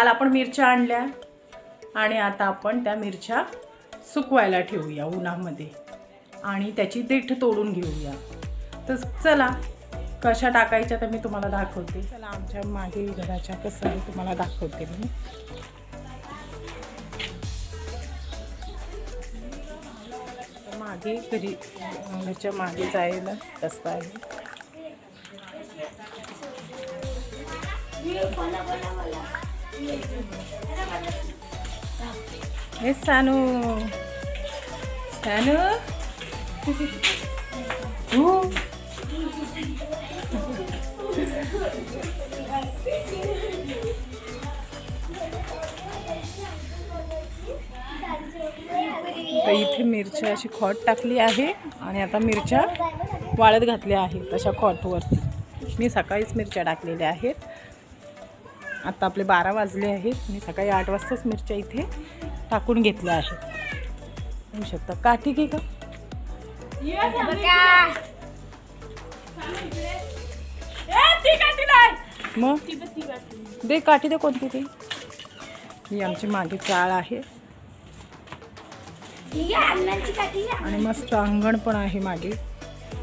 काल आपण मिरच्या आणल्या आणि आता आपण त्या मिरच्या सुकवायला ठेवूया उन्हामध्ये आणि त्याची देठ तोडून घेऊया. तर चला कशा टाकायच्या तर मी तुम्हाला दाखवते. चला आमच्या मागे घराच्या कसं आहे तुम्हाला दाखवते मी. मागे घरच्या मागे जायला रस्ता आहे. हे सानू सानू तर इथे मिरच्या अशी खोट टाकली आहे आणि आता मिरच्या वाळत घातल्या आहेत तशा खोटवरती. मी सकाळीच मिरच्या टाकलेल्या आहेत. आता आपले 12 वाजले आहेत. मी सकाळी 8 वाजताच मिरच्या इथे टाकून घेतल्या आहेत. होऊ शकता काठी घे का मग दे काठी दे कोणती ती. ही आमची मागे चाळ आहे आणि मस्त अंगण पण आहे मागे.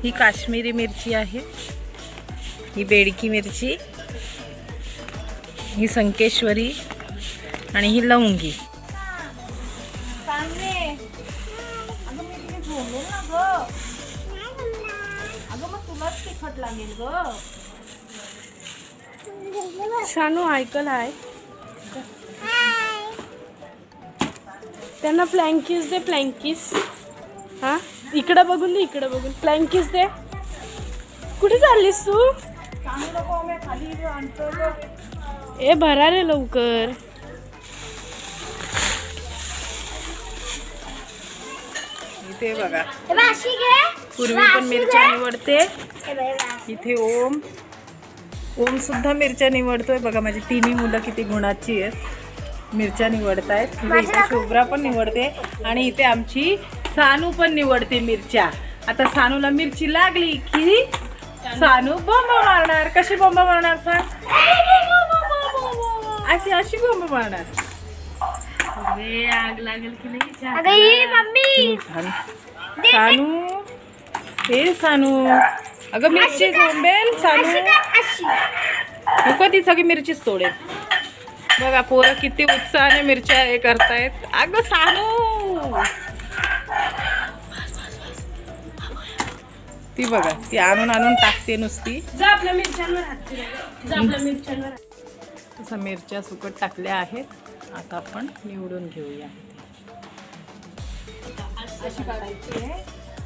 ही काश्मीरी मिरची आहे, ही बेडकी मिरची, ही संकेश्वरी आणि ही लवंगी. शानू ऐकल आहे त्यांना. प्लँकीस दे प्लँकीस. हा इकडं बघून दे, इकडं बघून प्लँकीस दे. कुठे चाललीस तू? ए भरा रे लवकर. इथे बघा पूर्वी पण मिरच्या निवडते. इथे ओम सुद्धा मिरच्या निवडतोय. बघा माझी तिन्ही मुलं किती गुणाची आहेत, मिरच्या निवडतायत. इथे शुभ्रा पण निवडते आणि इथे आमची सानू पण निवडते मिरच्या. आता सानूला मिरची लागली की सानू बॉम्ब मारणार. कशी बॉम्ब मारणार सांग? अशी अशी बॉम्ब मारणार. आग लागेल की नाही सानू. हे सानू अगं मिरची बोंबेल सानू. नको ती सगळी मिरचीच तोडेल. बघा पोरं किती उत्साहाने मिरच्या हे करतायत. अगं सानू ती बघा ती आणून टाकते नुसती. आपल्या मिरच्यांवर तसं मिरच्या सुकट टाकल्या आहेत. आता आपण निवडून घेऊया. अशी काढायची आहे,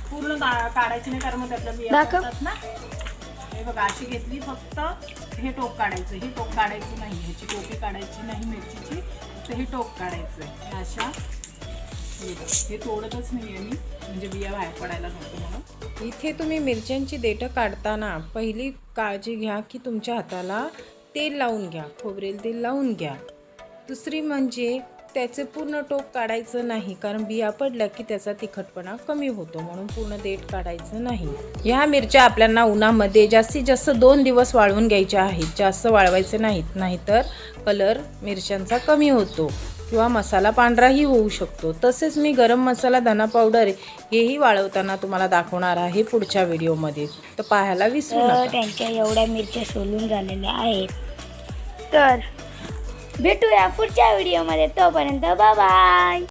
पूर्ण काढायची नाही कारण मग त्यातल्या बिया असतात ना. हे बघा अशी घेतली, फक्त हे टोक काढायचं. हे टोक काढायचं नाही, ह्याची टोके काढायची नाही मिरचीची, तर हे टोक काढायचं. अशा हे तोडतच नाही आहे मी, म्हणजे बिया बाहेर पडायला नको म्हणून. इथे तुम्ही मिरच्यांची देठं काढताना पहिली काळजी घ्या की तुमच्या हाताला तेल लावून घ्या, खोबरेल तेल लावून घ्या. दुसरी म्हणजे त्याचे पूर्ण टोक काढायचं नाही, कारण बिया पडल्या की त्याचा तिखटपणा कमी होतो, म्हणून पूर्ण देठ काढायचं नाही. ह्या मिरच्या आपल्याला उन्हामध्ये जास्तीत जास्त 2 दिवस वाळवून घ्यायच्या आहेत. जास्त वाळवायचे नाहीत, नाहीतर कलर मिरच्यांचा कमी होतो किंवा मसाला पांढराही होऊ शकतो. तसेच मी गरम मसाला, धना पावडर हेही वाळवताना तुम्हाला दाखवणार आहे पुढच्या व्हिडिओमध्ये, तर पाहायला विसरू नका. त्यांच्या एवढ्या मिरच्या सोलून झालेल्या आहेत. तर भेटूया पुढच्या व्हिडिओमध्ये. तोपर्यंत बाय बाय.